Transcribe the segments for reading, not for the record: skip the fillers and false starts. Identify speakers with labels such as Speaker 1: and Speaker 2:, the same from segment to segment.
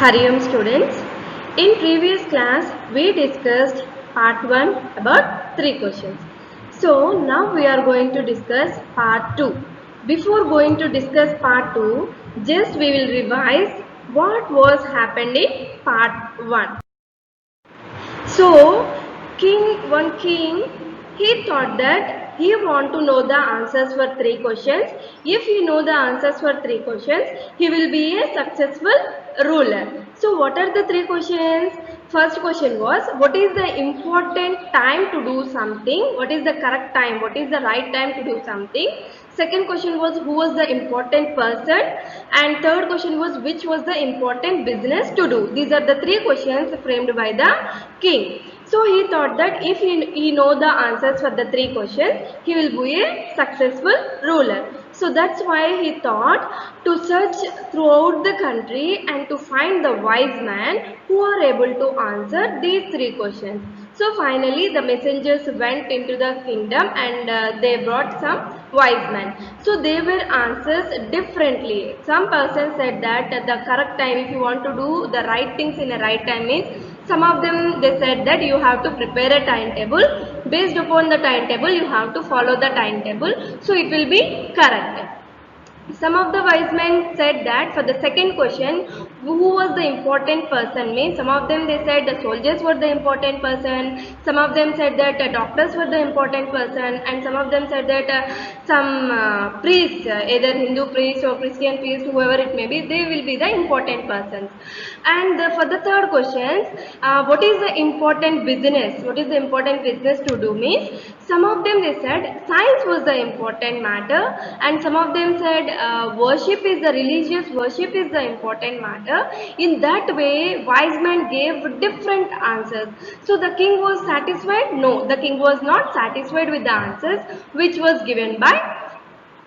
Speaker 1: Hariom students, in previous class we discussed part 1 about 3 questions. So now we are going to discuss part 2. Before going to discuss part 2, just we will revise what was happened in part 1. So one king, he thought that he want to know the answers for 3 questions. If he know the answers for 3 questions, he will be a successful ruler. So what are the 3 questions? First question was, what is the important time to do something? What is the correct time? What is the right time to do something? Second question was, who was the important person? And third question was, which was the important business to do? These are the 3 questions framed by the king. So he thought that if he know the answers for the 3 questions, he will be a successful ruler. So that's why he thought to search throughout the country and to find the wise man who are able to answer these 3 questions. So finally the messengers went into the kingdom and they brought some wise men. So they were answers differently. Some person said that the correct time, if you want to do the right things in a right time, means some of them they said that you have to prepare a timetable. Based upon the timetable, you have to follow the timetable. So it will be correct. Some of the wise men said that for the second question, who was the important person, means some of them they said the soldiers were the important person, some of them said that doctors were the important person, and some of them said that some priests, either Hindu priest or Christian priest, whoever it may be, they will be the important persons. And for the third questions, what is the important business? What is the important business to do, means some of them they said science was the important matter, and some of them said worship is the religious worship is the important matter. In that way, wise men gave different answers. So the king was satisfied? No, the king was not satisfied with the answers which was given by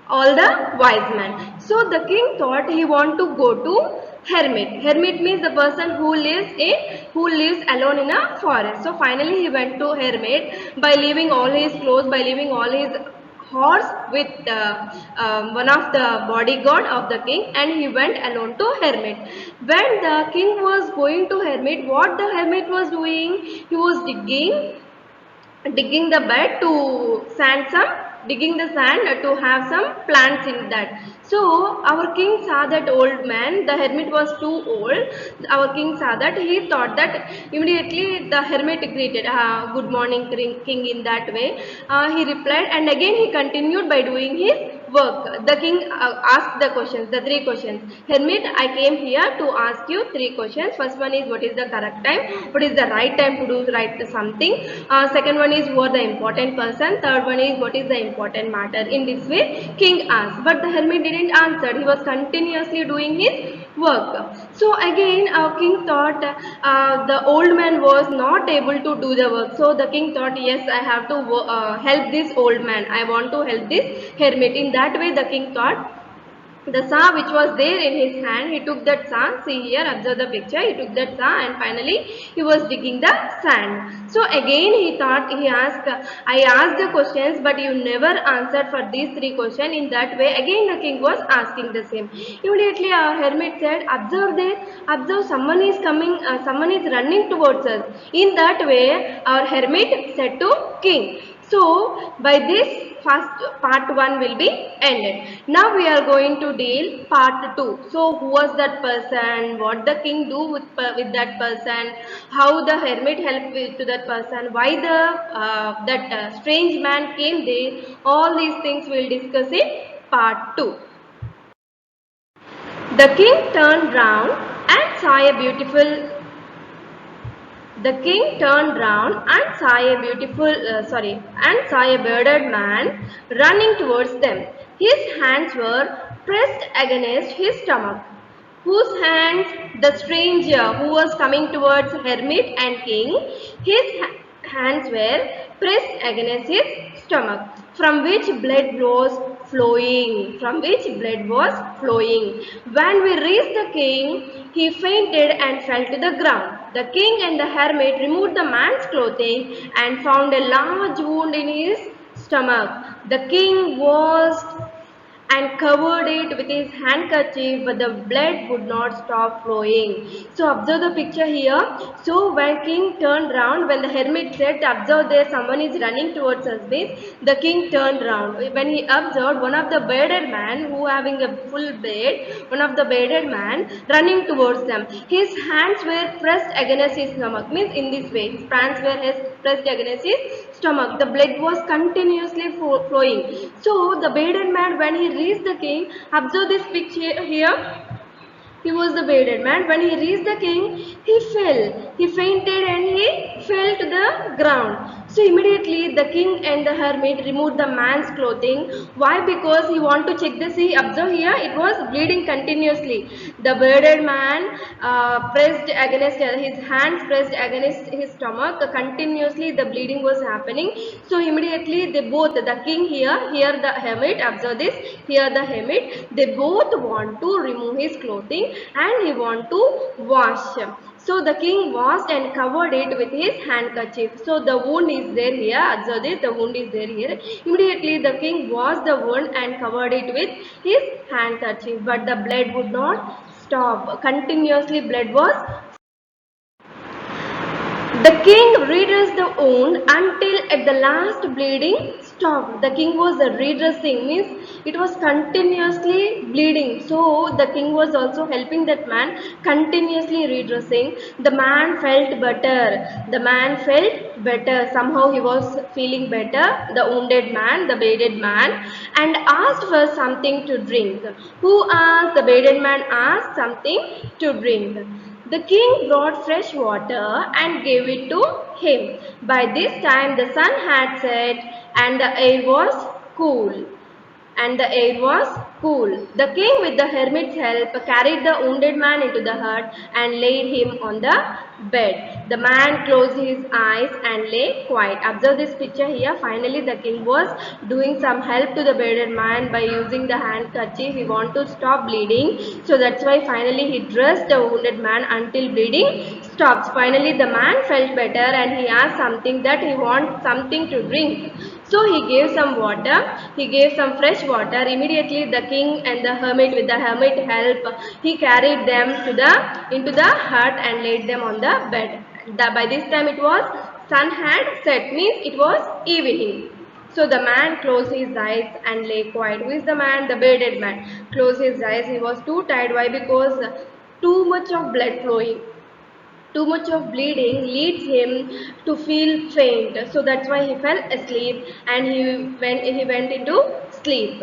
Speaker 1: all the wise men. So the king thought he want to go to hermit. Hermit means the person who lives alone in a forest. So finally he went to hermit by leaving all his clothes, by leaving all his horse with one of the bodyguard of the king, and he went alone to hermit. When the king was going to hermit, what the hermit was doing? He was digging the bed to sand some digging the sand to have some plants in that. So our king saw that old man, the hermit was too old. Our king saw that, he thought that immediately the hermit greeted, good morning king, in that way he replied, and again he continued by doing his work. The king asked the questions, the 3 questions. Hermit, I came here to ask you 3 questions. First one is, what is the correct time? What is the right time to do right something? Second one is, who are the important person? Third one is, what is the important matter? In this way king asked, but the hermit didn't answer. He was continuously doing his work. So again our king thought the old man was not able to do the work. So the king thought, yes, I have to help this old man, I want to help this hermit. In that way the king thought, the saw which was there in his hand, he took that saw, see here, observe the picture, he took that saw and finally he was digging the sand. So again he thought, he asked, I asked the questions but you never answered for these 3 questions. In that way again the king was asking the same. Immediately our hermit said, observe there, observe, someone is coming, someone is running towards us. In that way our hermit said to king. So by this first part 1 will be ended. Now we are going to deal part 2. So who was that person? What the king do with that person? How the hermit helped to that person? Why the that strange man came there? All these things we will discuss in part 2. The king turned round and saw a beautiful The king turned round and saw a bearded man running towards them. His hands were pressed against his stomach. Whose hands? The stranger who was coming towards hermit and king. His hands were pressed against his stomach, from which blood was flowing. When we reached the king, he fainted and fell to the ground. The king and the hermit removed the man's clothing and found a large wound in his stomach. The king was and covered it with his handkerchief, but the blood would not stop flowing. So observe the picture here. So when king turned round, when the hermit said, observe there someone is running towards us, means the king turned round. When he observed one of the bearded man who having a full beard, one of the bearded man running towards them. His hands were pressed against his stomach, means in this way, his hands were pressed against his stomach. The blood was continuously flowing. So the bearded man, when he reached the king, observe this picture here. He was the bearded man. When he reached the king, he fell. He fainted and he fell to the ground. So immediately the king and the hermit removed the man's clothing. Why? Because he want to check the sea. Observe here, it was bleeding continuously. The bearded man pressed against his hands pressed against his stomach. Continuously the bleeding was happening. So immediately they both, the king here the hermit, observe this, here the hermit, they both want to remove his clothing and he want to wash. So the king washed and covered it with his handkerchief. So the wound is there here. Observe this, the wound is there here. Immediately the king washed the wound and covered it with his handkerchief. But the blood would not stop. Continuously blood was. The king redressed the wound until at the last bleeding stopped. The king was redressing, means it was continuously bleeding. So the king was also helping that man, continuously redressing. The man felt better. The man felt better. Somehow he was feeling better, the wounded man, the bearded man, and asked for something to drink. Who asked? The bearded man asked something to drink. The king brought fresh water and gave it to him. By this time the sun had set and the air was cool. The king, with the hermit's help, carried the wounded man into the hut and laid him on the bed. The man closed his eyes and lay quiet. Observe this picture here. Finally, the king was doing some help to the bearded man by using the handkerchief. He wanted to stop bleeding. So that's why finally he dressed the wounded man until bleeding stops. Finally, the man felt better and he asked something, that he wants something to drink. So he gave some water, he gave some fresh water. Immediately the king and the hermit, with the hermit help, he carried them into the hut and laid them on the bed. By this time it was sun had set, means it was evening. So the man closed his eyes and lay quiet. Who is the man? The bearded man. Closed his eyes. He was too tired. Why? Because too much of blood flowing. Too much of bleeding leads him to feel faint. So that's why he fell asleep and he went into sleep.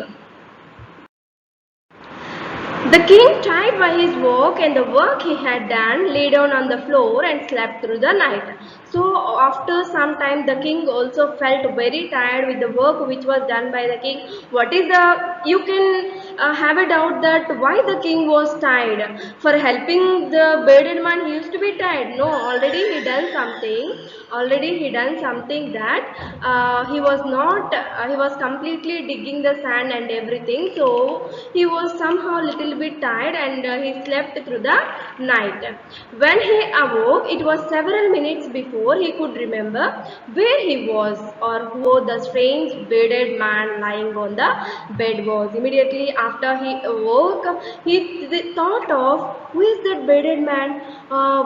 Speaker 1: The king, tired by his work and the work he had done, lay down on the floor and slept through the night. So after some time the king also felt very tired with the work which was done by the king. What is the, you can have a doubt that why the king was tired. For helping the bearded man he used to be tired. No, already he done something. Already he done something that he was not, he was completely digging the sand and everything. So he was somehow little bit tired and he slept through the night. When he awoke, it was several minutes before he could remember where he was or who the strange bearded man lying on the bed was. Immediately after he awoke, he thought of who is that bearded man,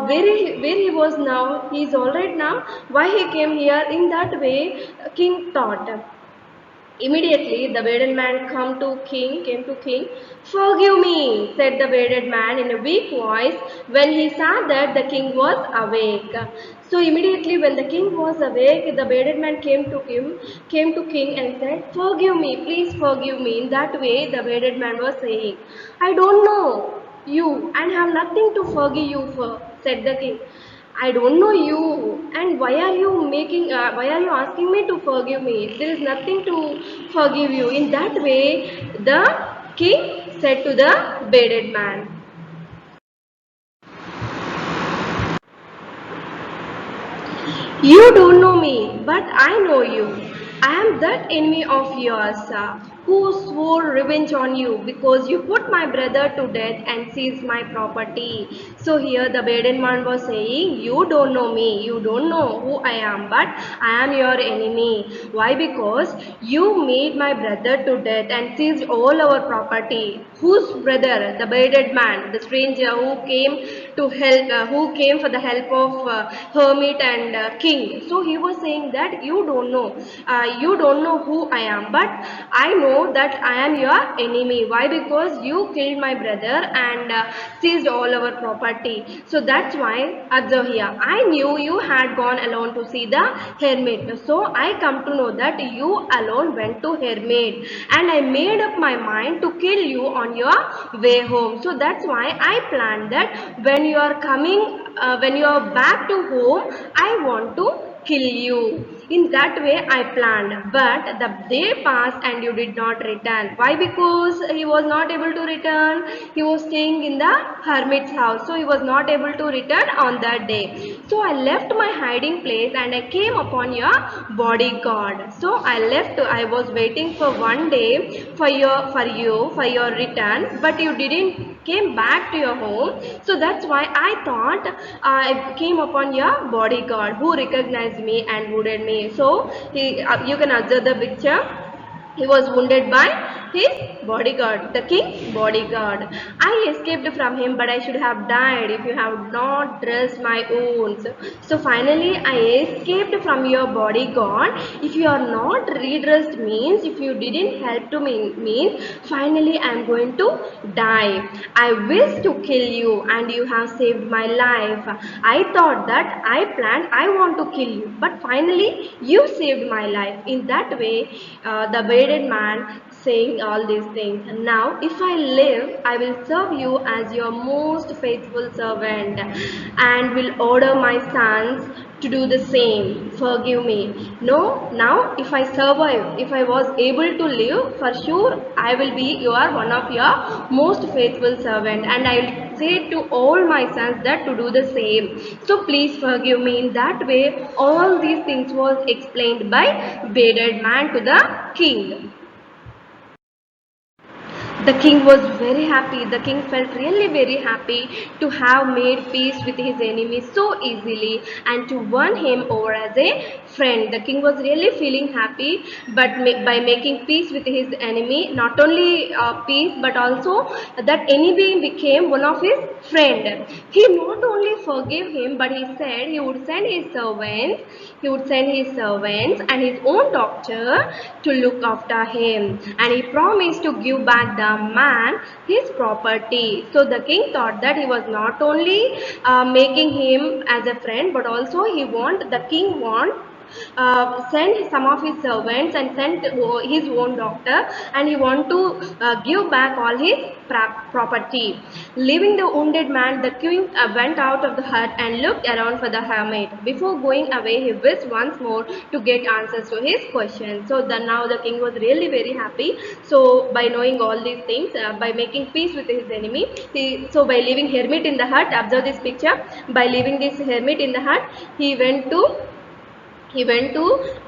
Speaker 1: where he was now, he is alright now, why he came here. In that way king thought. Immediately the bearded man came to king. Forgive me, said the bearded man in a weak voice when he saw that the king was awake. So immediately when the king was awake, the bearded man came to king and said, forgive me, please forgive me. In that way the bearded man was saying, I don't know you and have nothing to forgive you for, said the king. I don't know you, and why are you why are you asking me to forgive me? There is nothing to forgive you. In that way, the king said to the bearded man, you don't know me, but I know you. I am that enemy of yours. who swore revenge on you because you put my brother to death and seized my property. So here the bearded man was saying, you don't know me, you don't know who I am, but I am your enemy. Why? Because you made my brother to death and seized all our property. Whose brother? The bearded man, the stranger who came to help, who came for the help of hermit and king. So he was saying that you don't know who I am, but I know that I am your enemy. Why? Because you killed my brother and seized all our property. So that's why, observe here, I knew you had gone alone to see the hermit. So I come to know that you alone went to hermit, and I made up my mind to kill you on your way home. So that's why I planned that when you are coming, when you are back to home, I want to kill you. In that way I planned, but the day passed and you did not return. Why? Because he was not able to return. He was staying in the hermit's house, so he was not able to return on that day. So I left my hiding place and I came upon your bodyguard. So I was waiting for one day for your return, but you didn't came back to your home. So that's why I thought I came upon your bodyguard who recognized me and wounded me. So you can observe the picture. He was wounded by his bodyguard, the king's bodyguard. I escaped from him, but I should have died if you have not dressed my wounds. So finally, I escaped from your bodyguard. If you are not redressed, means if you didn't help to me, means finally I am going to die. I wish to kill you, and you have saved my life. I thought that I planned, I want to kill you, but finally you saved my life. In that way, the bearded man saying all these things. Now, if I live, I will serve you as your most faithful servant and will order my sons to do the same. Forgive me. No, now if I survive, if I was able to live, for sure I will be one of your most faithful servant, and I will say to all my sons that to do the same. So please forgive me. In that way, all these things was explained by bearded man to the king. The king was very happy. The king felt really very happy to have made peace with his enemy so easily and to win him over as a friend. The king was really feeling happy, but by making peace with his enemy, not only peace but also that enemy became one of his friend. He not only forgave him, but he said he would send his servants. He would send his servants and his own doctor to look after him, and he promised to give back the man his property. So the king thought that he was not only making him as a friend, but also the king want send some of his servants and sent his own doctor, and he want to give back all his property. Leaving the wounded man, the king went out of the hut and looked around for the hermit. Before going away, he wished once more to get answers to his questions. So now the king was really very happy. So by knowing all these things, by making peace with his enemy, so by leaving hermit in the hut, observe this picture. By leaving this hermit in the hut, he went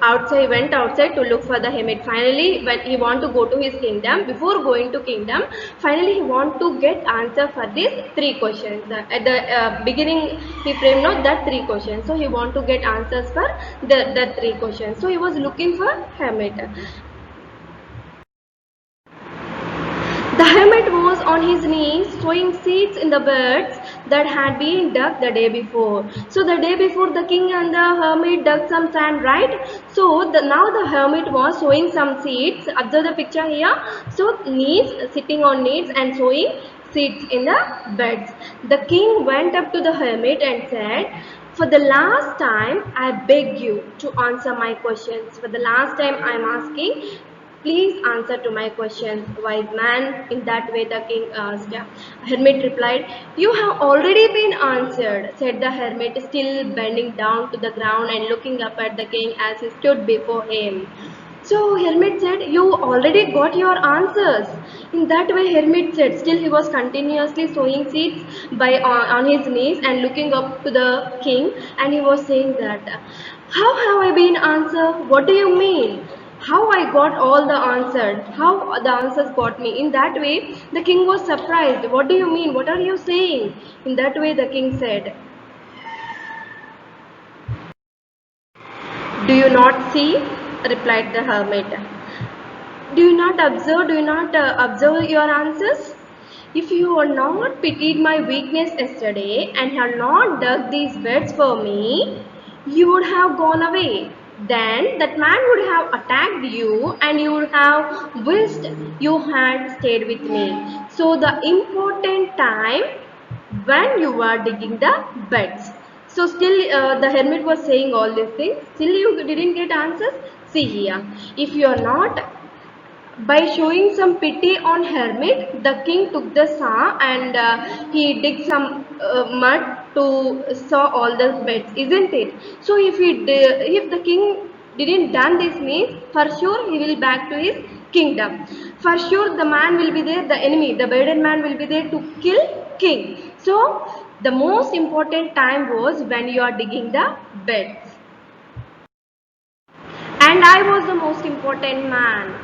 Speaker 1: outside to look for the hermit. Finally, when he want to go to his kingdom, before going to kingdom, finally he want to get answer for these three questions. At the beginning he framed out that three questions, so he want to get answers for the three questions. So he was looking for hermit. The hermit was on his knees sowing seeds in the beds that had been dug the day before. So the day before, the king and the hermit dug some sand, right? So now the hermit was sowing some seeds. Observe the picture here. So sitting on knees and sowing seeds in the beds. The king went up to the hermit and said, for the last time, I beg you to answer my questions. For the last time, I am asking, please answer to my questions, wise man. In that way the king asked. Hermit replied, you have already been answered, said the hermit, still bending down to the ground and looking up at the king as he stood before him. So hermit said, you already got your answers. In that way hermit said, still he was continuously sowing seeds on his knees and looking up to the king, and he was saying that, how have I been answered? What do you mean? How I got all the answers, how the answers got me. In that way, the king was surprised. What do you mean? What are you saying? In that way, the king said, "Do you not see?" replied the hermit. "Do you not observe? Do you not observe your answers? If you had not pitied my weakness yesterday and had not dug these beds for me, you would have gone away. Then that man would have attacked you and you would have wished you had stayed with me. So the important time when you were digging the beds." So still the hermit was saying all these things. Still you didn't get answers. See here, if you are not, by showing some pity on hermit, the king took the saw and he digged some mud to saw all the beds, isn't it? So if the king didn't done this means, for sure he will back to his kingdom. For sure the man will be there, the enemy, the bearded man will be there to kill king. So the most important time was when you are digging the beds. And I was the most important man.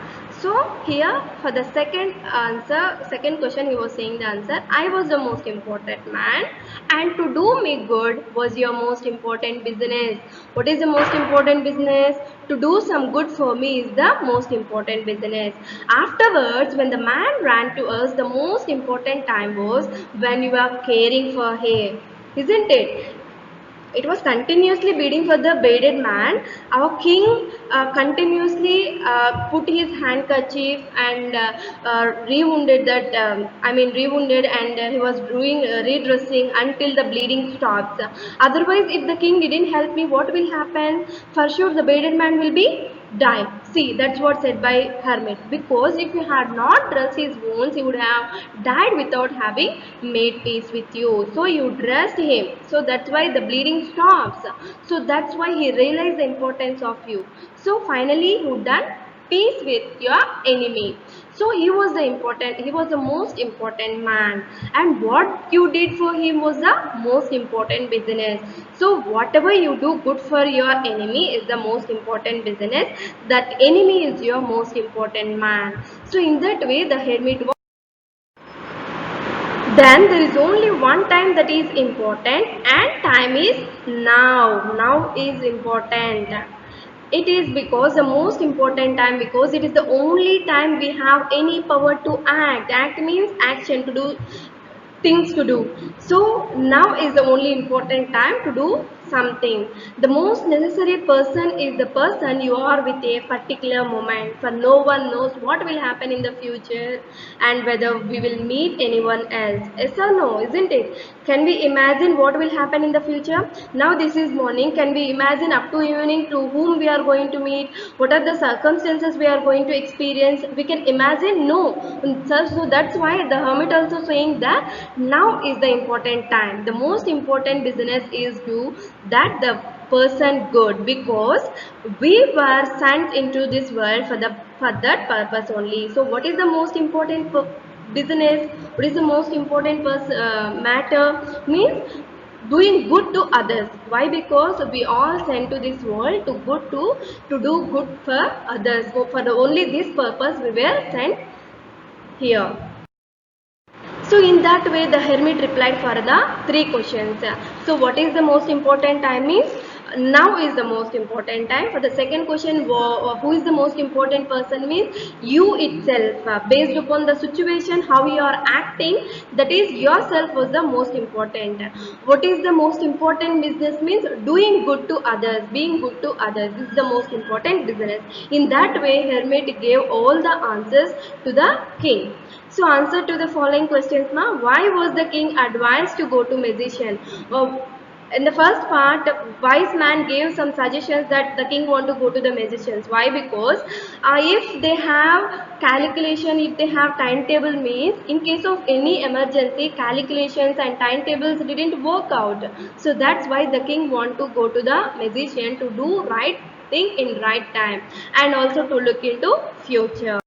Speaker 1: So here for the second answer, second question, he was saying the answer, I was the most important man and to do me good was your most important business. What is the most important business? To do some good for me is the most important business. Afterwards, when the man ran to us, the most important time was when you were caring for him, isn't it? It was continuously beating for the bearded man. Our king continuously put his handkerchief and rewounded that. Rewounded, and he was doing redressing until the bleeding stops. Otherwise, if the king didn't help me, what will happen? For sure, the bearded man will be die. See, that's what said by hermit. Because if you had not dressed his wounds, he would have died without having made peace with you. So you dressed him. So that's why the bleeding stops. So that's why he realized the importance of you. So finally, you done peace with your enemy. So he was the most important man, and what you did for him was the most important business. So whatever you do good for your enemy is the most important business. That enemy is your most important man. So in that way, the hermit was. Then there is only one time that is important, and time is now. Now is important. It is because the most important time, because it is the only time we have any power to act. Act means action, to do things to do. So now is the only important time to do something. The most necessary person is the person you are with a particular moment, for no one knows what will happen in the future and whether we will meet anyone else. Yes or no, isn't it? Can we imagine what will happen in the future? Now this is morning, can we imagine up to evening to whom we are going to meet, what are the circumstances we are going to experience? We can imagine? No. So that's why the hermit also saying that now is the important time. The most important business is do that the person good, because we were sent into this world for that purpose only. So what is the most important business? What is the most important matter? Means doing good to others. Why? Because we all sent to this world to do good for others. So for the only this purpose we were sent here. So in that way, the hermit replied for the three questions. So what is the most important time means? Now is the most important time. For the second question, who is the most important person means you itself. Based upon the situation, how you are acting, that is yourself was the most important. What is the most important business means? Doing good to others, being good to others. This is the most important business. In that way, hermit gave all the answers to the king. So answer to the following questions now. Why was the king advised to go to magician? In the first part, wise man gave some suggestions that the king want to go to the magicians. Why? Because if they have calculation, if they have timetable means, in case of any emergency, calculations and timetables didn't work out. So that's why the king want to go to the magician to do right thing in right time and also to look into future.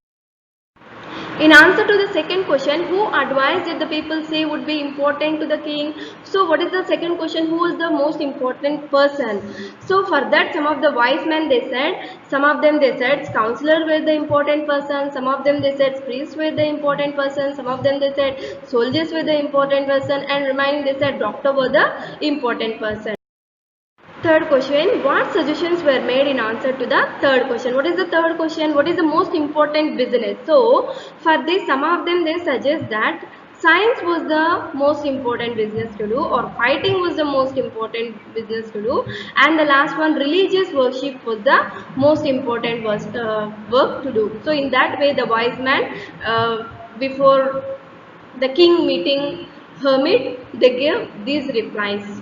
Speaker 1: In answer to the second question, who advice did the people say would be important to the king? So what is the second question? Who is the most important person? So for that, some of the wise men they said, some of them they said counselor were the important person, some of them they said priests were the important person, some of them they said soldiers were the important person, and remaining they said doctor were the important person. Third question, what suggestions were made in answer to the third question? What is the third question? What is the most important business? So, for this, some of them they suggest that science was the most important business to do, or fighting was the most important business to do, and the last one, religious worship was the most important work to do. So, in that way, the wise man, before the king meeting hermit, they gave these replies.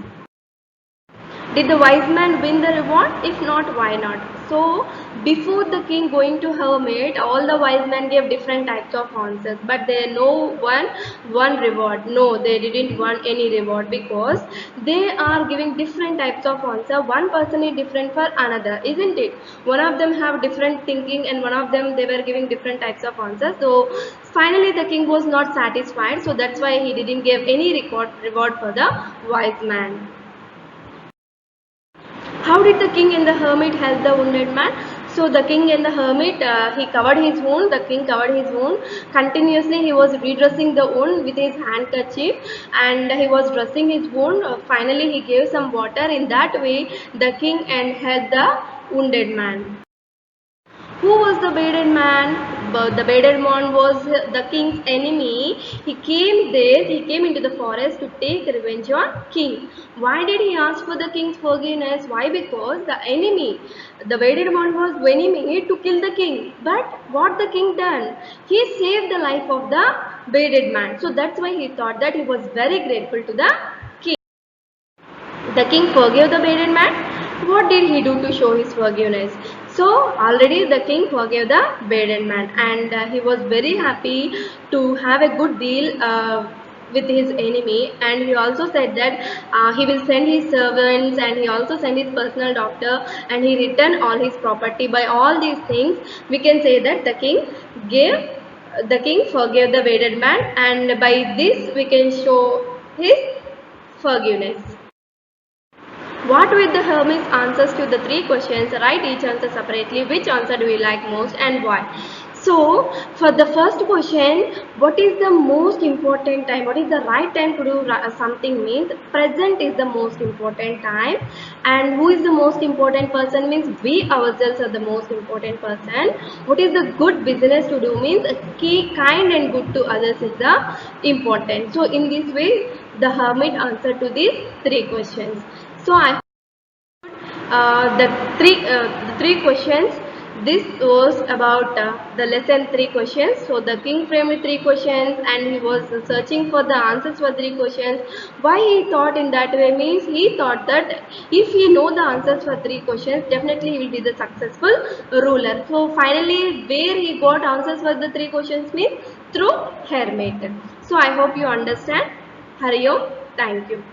Speaker 1: Did the wise man win the reward? If not, why not? So, before the king going to hermit, all the wise men gave different types of answers, but they no one reward. No, they didn't want any reward because they are giving different types of answer. One person is different for another, isn't it? One of them have different thinking, and one of them they were giving different types of answers. So, finally, the king was not satisfied. So that's why he didn't give any reward for the wise man. How did the king and the hermit help the wounded man? So the king and the hermit, he covered his wound. The king covered his wound. Continuously, he was redressing the wound with his handkerchief, and he was dressing his wound. Finally, he gave some water. In that way, the king and helped the wounded man. Who was the bearded man? But the bearded man was the king's enemy. He came into the forest to take revenge on king. Why did he ask for the king's forgiveness? Why? Because the enemy, the bearded man was enemy to kill the king. But what the king done? He saved the life of the bearded man. So that's why he thought that he was very grateful to the king. The king forgave the bearded man. What did he do to show his forgiveness? So already the king forgave the bearded man, and he was very happy to have a good deal with his enemy, and he also said that he will send his servants, and he also sent his personal doctor, and he returned all his property. By all these things, we can say that gave the king forgave the bearded man, and by this we can show his forgiveness. What were the hermit's answers to the three questions? Write each answer separately. Which answer do you like most and why? So, for the first question, what is the most important time? What is the right time to do something means present is the most important time, and who is the most important person means we ourselves are the most important person. What is the good business to do means kind and good to others is the important. So, in this way, the hermit answered to these three questions. So I the three questions. This was about the lesson three questions. So the king framed with three questions, and he was searching for the answers for three questions. Why he thought in that way means he thought that if he know the answers for three questions, definitely he will be the successful ruler. So finally, where he got answers for the three questions means through hermit. So I hope you understand. Hari Om. Thank you.